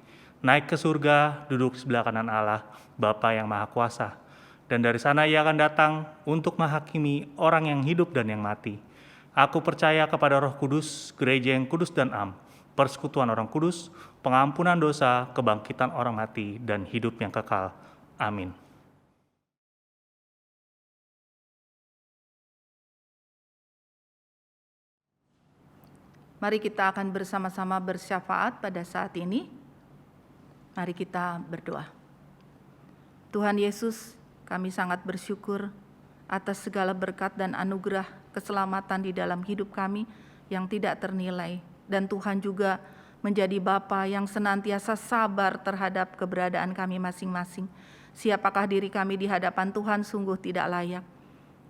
naik ke surga, duduk sebelah kanan Allah, Bapa yang Maha Kuasa. Dan dari sana Ia akan datang untuk menghakimi orang yang hidup dan yang mati. Aku percaya kepada Roh Kudus, gereja yang kudus dan am, persekutuan orang kudus, pengampunan dosa, kebangkitan orang mati, dan hidup yang kekal. Amin. Mari kita akan bersama-sama bersyafaat pada saat ini. Mari kita berdoa. Tuhan Yesus, kami sangat bersyukur atas segala berkat dan anugerah keselamatan di dalam hidup kami yang tidak ternilai. Dan Tuhan juga menjadi Bapa yang senantiasa sabar terhadap keberadaan kami masing-masing. Siapakah diri kami di hadapan Tuhan sungguh tidak layak.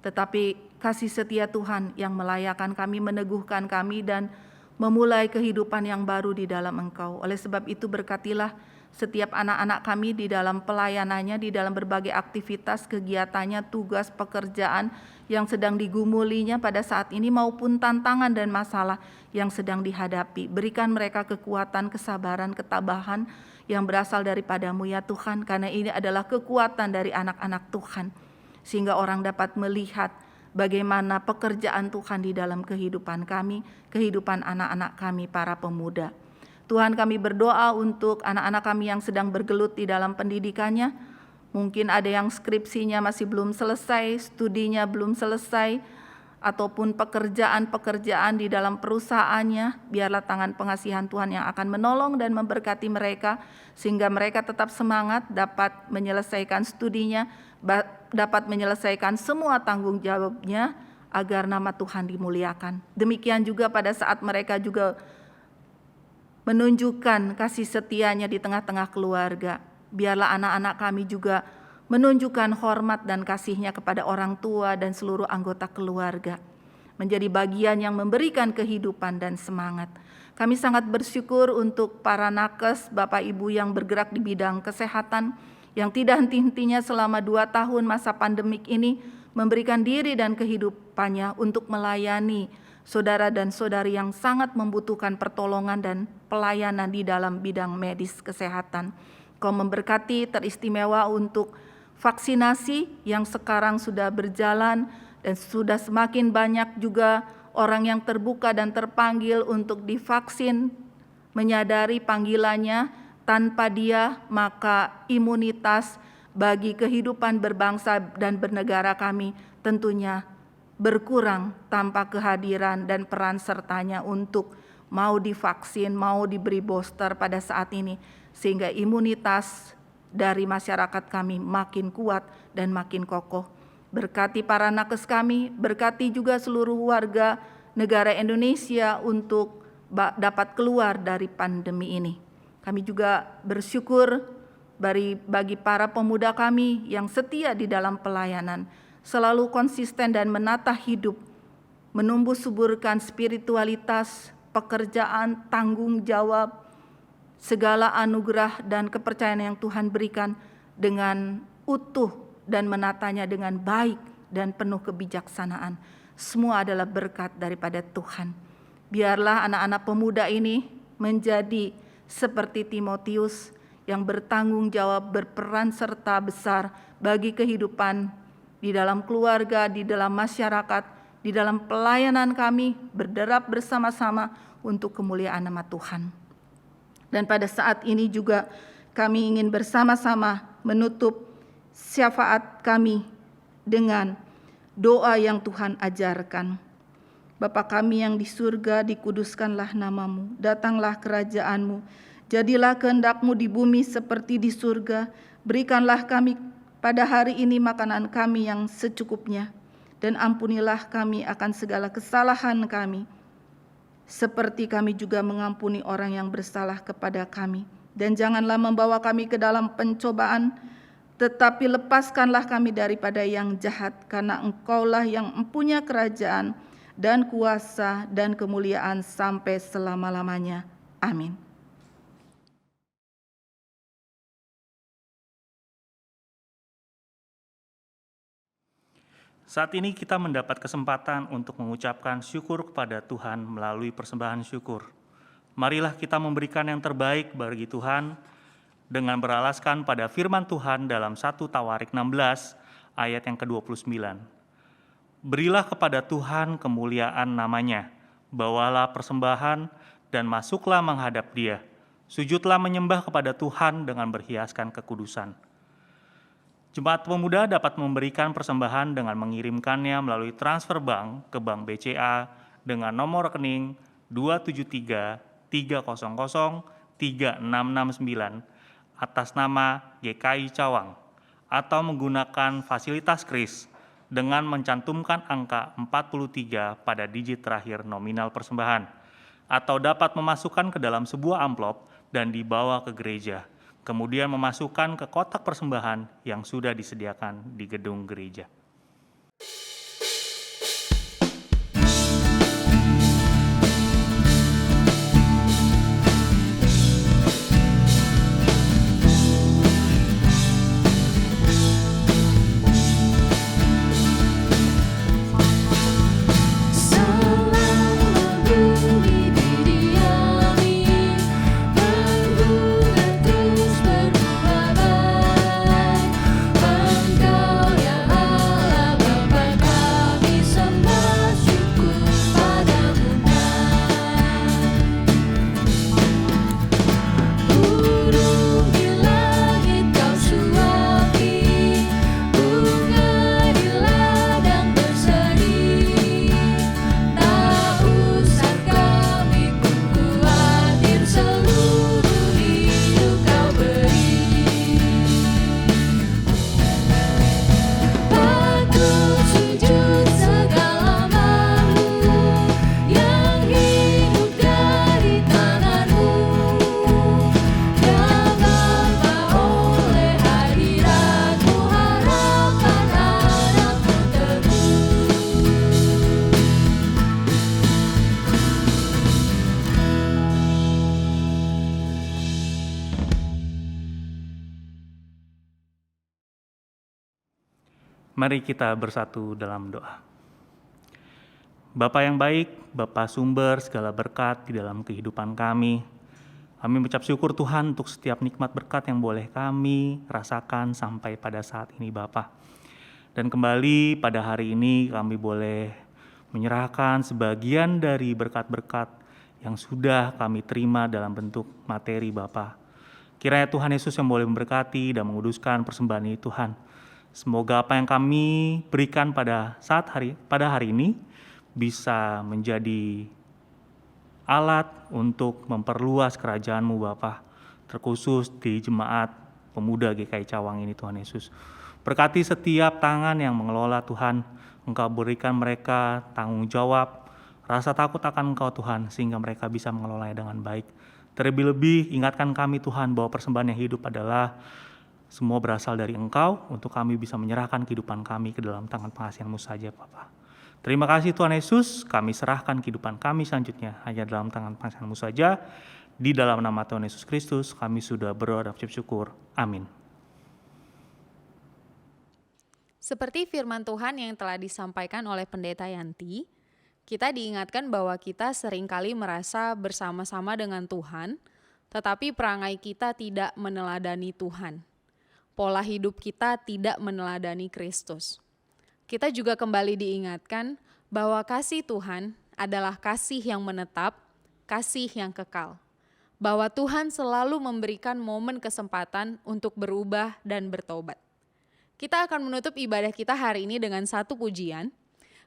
Tetapi kasih setia Tuhan yang melayakkan kami, meneguhkan kami, dan memulai kehidupan yang baru di dalam Engkau. Oleh sebab itu berkatilah setiap anak-anak kami di dalam pelayanannya, di dalam berbagai aktivitas, kegiatannya, tugas, pekerjaan yang sedang digumulinya pada saat ini maupun tantangan dan masalah yang sedang dihadapi. Berikan mereka kekuatan, kesabaran, ketabahan yang berasal daripada-Mu ya Tuhan, karena ini adalah kekuatan dari anak-anak Tuhan, sehingga orang dapat melihat bagaimana pekerjaan Tuhan di dalam kehidupan kami, kehidupan anak-anak kami, para pemuda. Tuhan, kami berdoa untuk anak-anak kami yang sedang bergelut di dalam pendidikannya. Mungkin ada yang skripsinya masih belum selesai, studinya belum selesai, ataupun pekerjaan-pekerjaan di dalam perusahaannya, biarlah tangan pengasihan Tuhan yang akan menolong dan memberkati mereka, sehingga mereka tetap semangat, dapat menyelesaikan studinya, dapat menyelesaikan semua tanggung jawabnya, agar nama Tuhan dimuliakan. Demikian juga pada saat mereka juga menunjukkan kasih setianya di tengah-tengah keluarga, biarlah anak-anak kami juga menunjukkan hormat dan kasihnya kepada orang tua dan seluruh anggota keluarga, menjadi bagian yang memberikan kehidupan dan semangat. Kami sangat bersyukur untuk para nakes, Bapak Ibu yang bergerak di bidang kesehatan, yang tidak henti-hentinya selama 2 tahun masa pandemik ini, memberikan diri dan kehidupannya untuk melayani saudara dan saudari yang sangat membutuhkan pertolongan dan pelayanan di dalam bidang medis kesehatan. Kau memberkati teristimewa untuk vaksinasi yang sekarang sudah berjalan dan sudah semakin banyak juga orang yang terbuka dan terpanggil untuk divaksin, menyadari panggilannya. Tanpa dia maka imunitas bagi kehidupan berbangsa dan bernegara kami tentunya berkurang tanpa kehadiran dan peran sertanya untuk mau divaksin, mau diberi booster pada saat ini, sehingga imunitas dari masyarakat kami makin kuat dan makin kokoh. Berkati para nakes kami, berkati juga seluruh warga negara Indonesia untuk dapat keluar dari pandemi ini. Kami juga bersyukur bagi para pemuda kami yang setia di dalam pelayanan, selalu konsisten dan menata hidup, menumbuh suburkan spiritualitas, pekerjaan, tanggung jawab, segala anugerah dan kepercayaan yang Tuhan berikan dengan utuh dan menatanya dengan baik dan penuh kebijaksanaan. Semua adalah berkat daripada Tuhan. Biarlah anak-anak pemuda ini menjadi seperti Timotius yang bertanggung jawab, berperan serta besar bagi kehidupan di dalam keluarga, di dalam masyarakat, di dalam pelayanan kami, berderap bersama-sama untuk kemuliaan nama Tuhan. Dan pada saat ini juga kami ingin bersama-sama menutup syafaat kami dengan doa yang Tuhan ajarkan. Bapa kami yang di surga, dikuduskanlah namamu, datanglah kerajaanmu, jadilah kehendak-Mu di bumi seperti di surga. Berikanlah kami pada hari ini makanan kami yang secukupnya, dan ampunilah kami akan segala kesalahan kami, seperti kami juga mengampuni orang yang bersalah kepada kami. Dan janganlah membawa kami ke dalam pencobaan, tetapi lepaskanlah kami daripada yang jahat, karena Engkaulah yang mempunyai kerajaan dan kuasa dan kemuliaan sampai selama-lamanya. Amin. Saat ini kita mendapat kesempatan untuk mengucapkan syukur kepada Tuhan melalui persembahan syukur. Marilah kita memberikan yang terbaik bagi Tuhan dengan beralaskan pada firman Tuhan dalam 1 Tawarik 16 ayat yang ke-29. Berilah kepada Tuhan kemuliaan namanya, bawalah persembahan dan masuklah menghadap Dia. Sujudlah menyembah kepada Tuhan dengan berhiaskan kekudusan. Jemaat pemuda dapat memberikan persembahan dengan mengirimkannya melalui transfer bank ke Bank BCA dengan nomor rekening 273.300.3669 atas nama GKI Cawang, atau menggunakan fasilitas KRIS dengan mencantumkan angka 43 pada digit terakhir nominal persembahan, atau dapat memasukkan ke dalam sebuah amplop dan dibawa ke gereja, kemudian memasukkan ke kotak persembahan yang sudah disediakan di gedung gereja. Engkau yang Mari kita bersatu dalam doa. Bapa yang baik, Bapa sumber segala berkat di dalam kehidupan kami. Kami mengucap syukur Tuhan untuk setiap nikmat berkat yang boleh kami rasakan sampai pada saat ini Bapa. Dan kembali pada hari ini kami boleh menyerahkan sebagian dari berkat-berkat yang sudah kami terima dalam bentuk materi Bapa. Kiranya Tuhan Yesus yang boleh memberkati dan menguduskan persembahan ini Tuhan. Semoga apa yang kami berikan pada hari ini bisa menjadi alat untuk memperluas kerajaan-Mu Bapa, terkhusus di jemaat pemuda GKI Cawang ini Tuhan Yesus. Berkati setiap tangan yang mengelola Tuhan, Engkau berikan mereka tanggung jawab, rasa takut akan Engkau Tuhan, sehingga mereka bisa mengelolanya dengan baik. Terlebih-lebih ingatkan kami Tuhan bahwa persembahan yang hidup adalah semua berasal dari Engkau, untuk kami bisa menyerahkan kehidupan kami ke dalam tangan pengasihan-Mu saja Bapa. Terima kasih Tuhan Yesus, kami serahkan kehidupan kami selanjutnya hanya dalam tangan pengasihan-Mu saja. Di dalam nama Tuhan Yesus Kristus kami sudah berdoa dan mengucap syukur. Amin. Seperti firman Tuhan yang telah disampaikan oleh Pendeta Yanti, kita diingatkan bahwa kita seringkali merasa bersama-sama dengan Tuhan, tetapi perangai kita tidak meneladani Tuhan. Pola hidup kita tidak meneladani Kristus. Kita juga kembali diingatkan bahwa kasih Tuhan adalah kasih yang menetap, kasih yang kekal. Bahwa Tuhan selalu memberikan momen kesempatan untuk berubah dan bertobat. Kita akan menutup ibadah kita hari ini dengan satu pujian.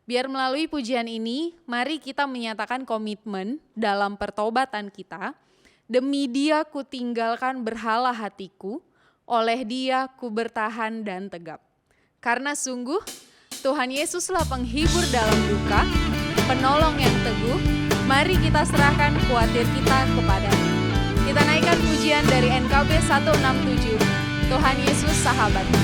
Biar melalui pujian ini, mari kita menyatakan komitmen dalam pertobatan kita. Demi Dia ku tinggalkan berhala hatiku, oleh Dia ku bertahan dan tegap. Karena sungguh Tuhan Yesuslah penghibur dalam duka, penolong yang teguh. Mari kita serahkan khawatir kita kepada-Nya. Kita naikkan pujian dari NKB 167, Tuhan Yesus sahabatku.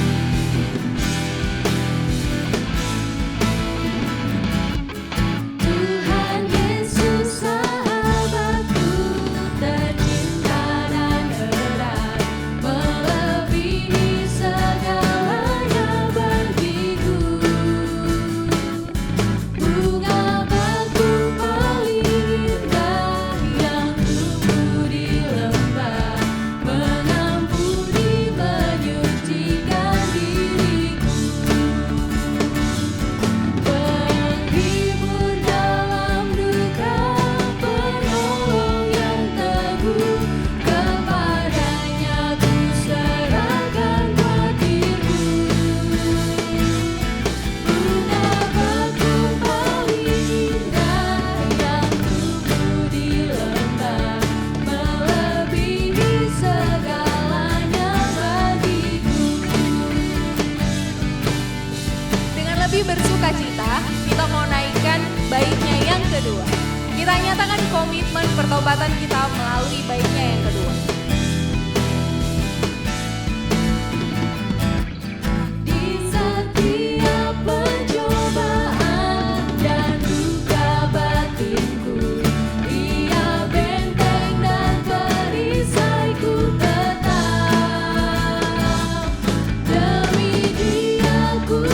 Bersukacita, kita mau naikkan baitnya yang kedua. Kita nyatakan komitmen pertobatan kita melalui baitnya yang kedua. Di setiap pencobaan dan duka batinku, Dia benteng dan perisaiku tetap. Demi Dia ku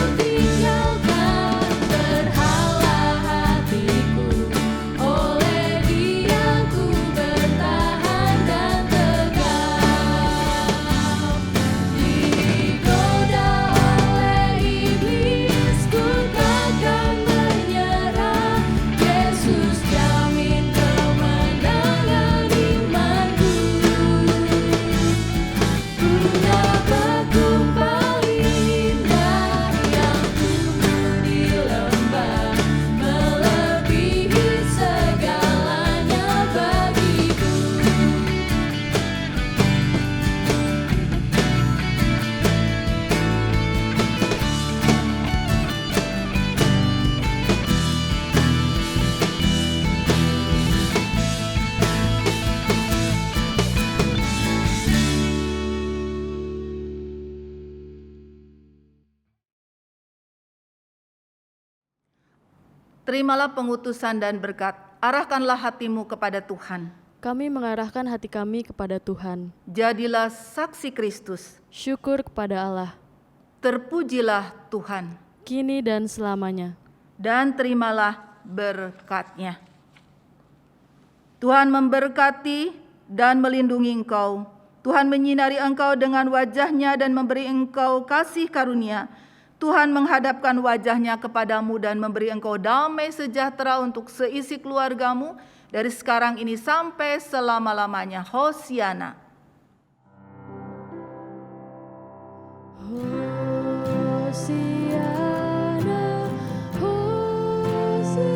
Terimalah pengutusan dan berkat, arahkanlah hatimu kepada Tuhan. Kami mengarahkan hati kami kepada Tuhan. Jadilah saksi Kristus. Syukur kepada Allah. Terpujilah Tuhan. kini dan selamanya. Dan terimalah berkat-Nya. Tuhan memberkati dan melindungi engkau. Tuhan menyinari engkau dengan wajah-Nya dan memberi engkau kasih karunia. Tuhan menghadapkan wajah-Nya kepadamu dan memberi engkau damai sejahtera untuk seisi keluargamu dari sekarang ini sampai selama-lamanya. Hosiana. Hosiana, Hosiana,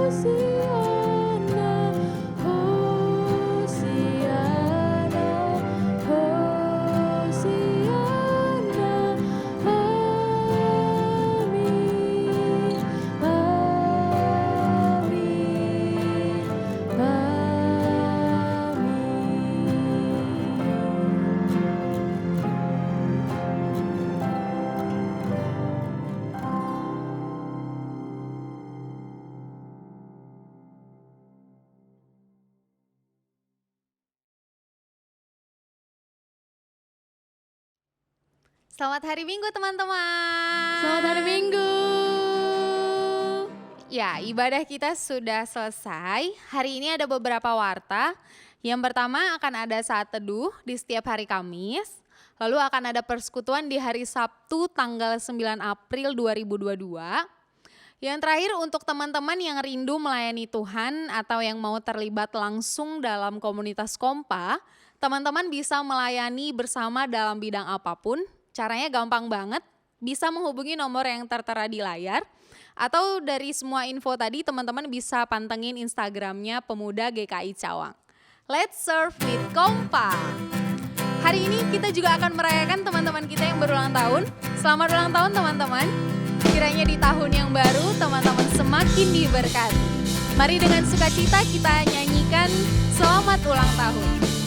Hosiana, Hosiana, Hosiana. Amin, amin, Selamat hari Minggu teman-teman. Selamat hari Minggu. Ya, ibadah kita sudah selesai. Hari ini ada beberapa warta. Yang pertama akan ada saat teduh di setiap hari Kamis. Lalu akan ada persekutuan di hari Sabtu tanggal 9 April 2022. Yang terakhir untuk teman-teman yang rindu melayani Tuhan atau yang mau terlibat langsung dalam komunitas Kompa, teman-teman bisa melayani bersama dalam bidang apapun. Caranya gampang banget, bisa menghubungi nomor yang tertera di layar. Atau dari semua info tadi teman-teman bisa pantengin Instagramnya Pemuda GKI Cawang. Let's serve with Kompa. Hari ini kita juga akan merayakan teman-teman kita yang berulang tahun. Selamat ulang tahun teman-teman. Kiranya di tahun yang baru teman-teman semakin diberkati. Mari dengan sukacita kita nyanyikan selamat ulang tahun.